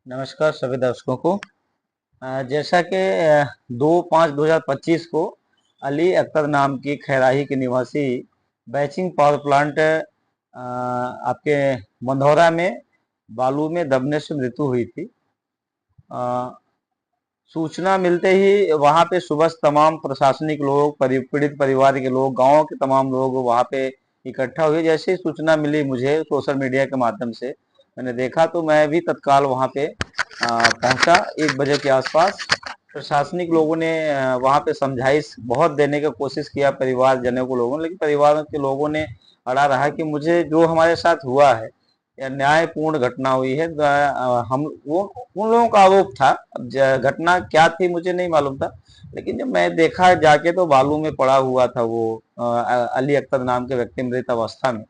नमस्कार सभी दर्शकों को। जैसा कि 2/5/2025 को अली अख्तर नाम की खैराही के निवासी बैचिंग पावर प्लांट आपके मंधौरा में बालू में दबने से मृत्यु हुई थी। सूचना मिलते ही वहां पे सुबह तमाम प्रशासनिक लोग, पीड़ित परिवार के लोग, गांव के तमाम लोग वहां पे इकट्ठा हुए। जैसे ही सूचना मिली मुझे सोशल मीडिया के माध्यम से, मैंने देखा तो मैं भी तत्काल वहां पे पहुंचा 1 बजे के आसपास। प्रशासनिक लोगों ने वहां पे समझाइश बहुत देने की कोशिश किया परिवारजनों को लोगों ने, लेकिन परिवार के लोगों ने अड़ा रहा कि मुझे जो हमारे साथ हुआ है या न्यायपूर्ण घटना हुई है। हम वो उन लोगों का आरोप था। अब घटना क्या थी मुझे नहीं मालूम था, लेकिन जब मैं देखा जाके तो बालू में पड़ा हुआ था वो अली अख्तर नाम के व्यक्ति मृत अवस्था में।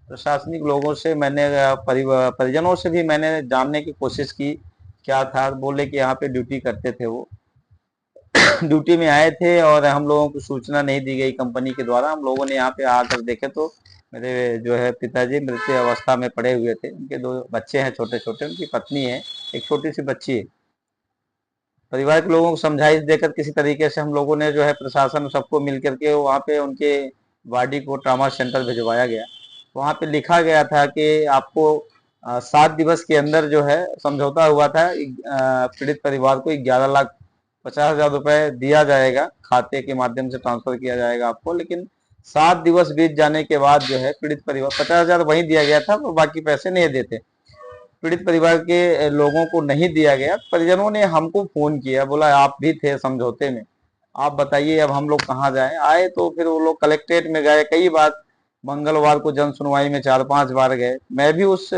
प्रशासनिक लोगों से मैंने परिजनों से भी मैंने जानने की कोशिश की क्या था। बोले कि यहाँ पे ड्यूटी करते थे वो ड्यूटी में आए थे और हम लोगों को सूचना नहीं दी गई कंपनी के द्वारा। हम लोगों ने यहाँ पे आकर देखे तो मेरे जो है पिताजी मृत अवस्था में पड़े हुए थे। उनके 2 बच्चे हैं छोटे छोटे, उनकी पत्नी है, एक छोटी सी बच्ची है। परिवार के लोगों को समझाइश देकर किसी तरीके से हम लोगों ने जो है प्रशासन सबको मिल करके वहाँ पे उनके बॉडी को ट्रामा सेंटर भिजवाया गया। वहाँ पे लिखा गया था कि आपको 7 दिवस के अंदर जो है समझौता हुआ था, पीड़ित परिवार को 11,50,000 रुपए दिया जाएगा, खाते के माध्यम से ट्रांसफर किया जाएगा आपको। लेकिन 7 दिवस बीत जाने के बाद जो है पीड़ित परिवार 50,000 वहीं दिया गया था, वो बाकी पैसे नहीं देते। पीड़ित परिवार के लोगों को नहीं दिया गया। परिजनों ने हमको फोन किया, बोला आप भी थे समझौते में, आप बताइए अब हम लोग कहाँ जाएं। आए तो फिर वो लोग कलेक्ट्रेट में गए कई बार, मंगलवार को जन सुनवाई में 4-5 बार गए। मैं भी उस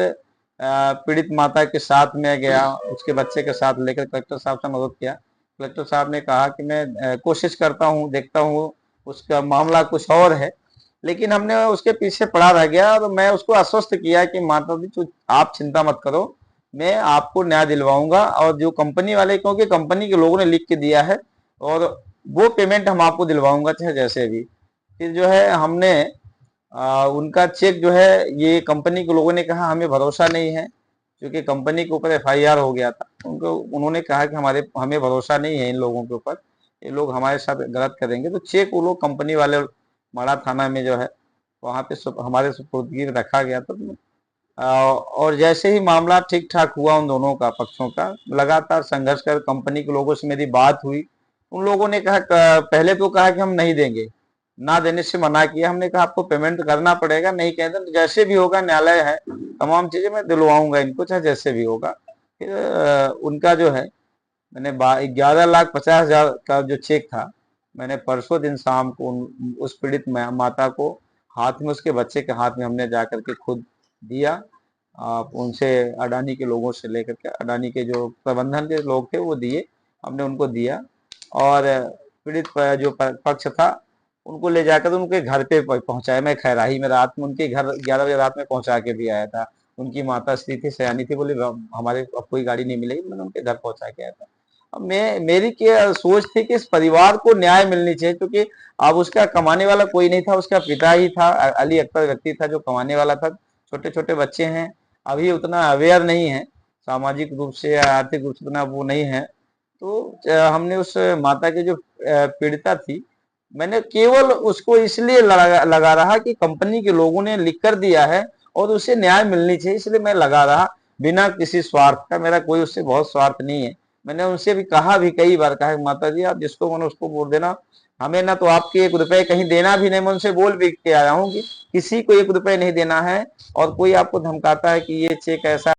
पीड़ित माता के साथ में गया, उसके बच्चे के साथ लेकर कलेक्टर साहब से मदद किया। कलेक्टर साहब ने कहा कि मैं कोशिश करता हूँ, देखता हूँ, उसका मामला कुछ और है। लेकिन हमने उसके पीछे पड़ा रह गया और मैं उसको आश्वस्त किया कि माता जी आप चिंता मत करो, मैं आपको न्याय दिलवाऊंगा। और जो कंपनी वाले, क्योंकि कंपनी के लोगों ने लिख के दिया है, और वो पेमेंट हम आपको दिलवाऊंगा चाहे जैसे भी। फिर जो है हमने उनका चेक जो है, ये कंपनी के लोगों ने कहा हमें भरोसा नहीं है, क्योंकि कंपनी के ऊपर FIR हो गया था। उन्होंने कहा कि हमें भरोसा नहीं है इन लोगों के ऊपर, ये लोग हमारे साथ गलत करेंगे। तो चेक वो लोग कंपनी वाले माड़ा थाना में जो है वहां पे हमारे सुपुर्दगी रखा गया था। और जैसे ही मामला ठीक ठाक हुआ उन दोनों का, पक्षों का लगातार संघर्ष कर कंपनी के लोगों से मेरी बात हुई। उन लोगों ने कहा, पहले तो कहा कि हम नहीं देंगे, ना देने से मना किया। हमने कहा आपको पेमेंट करना पड़ेगा, नहीं कहते तो जैसे भी होगा, न्यायालय है, तमाम चीजें मैं दिलवाऊंगा इनको चाहे जैसे भी होगा। फिर उनका जो है मैंने 11,50,000 का जो चेक था, मैंने परसों दिन शाम को उस पीड़ित माता को हाथ में, उसके बच्चे के हाथ में हमने जा करके खुद दिया। आप उनसे, अडानी के लोगों से लेकर के, अडानी के जो प्रबंधन के लोग थे वो दिए, हमने उनको दिया। और पीड़ित जो पक्ष था उनको ले जाकर उनके घर पे पहुंचाया। मैं खैराही में रात में उनके घर 11 बजे रात में पहुंचा के भी आया था। उनकी माता स्त्री थी, सयानी थी, बोले हमारे अब कोई गाड़ी नहीं मिलेगी, मैंने उनके घर पहुंचा के आया था। अब मेरी क्या सोच थी कि इस परिवार को न्याय मिलनी चाहिए, क्योंकि अब उसका कमाने वाला कोई नहीं था, उसका पिता ही था, अली अख्तर व्यक्ति था जो कमाने वाला था। छोटे छोटे बच्चे हैं, अभी उतना अवेयर नहीं है, सामाजिक रूप से या आर्थिक रूप से उतना वो नहीं है। तो हमने उस माता की जो पीड़िता थी, मैंने केवल उसको इसलिए लगा रहा कि कंपनी के लोगों ने लिख कर दिया है और उसे न्याय मिलनी चाहिए, इसलिए मैं लगा रहा, बिना किसी स्वार्थ का। मेरा कोई उससे बहुत स्वार्थ नहीं है। मैंने उनसे भी कहा, भी कई बार कहा, माता जी आप जिसको मन उसको बोल देना, हमें ना तो आपके 1 रुपए कहीं देना भी नहीं। मैं उनसे बोल भी के आया हूँ कि किसी को 1 रुपए नहीं देना है। और कोई आपको धमकाता है कि ये चेक ऐसा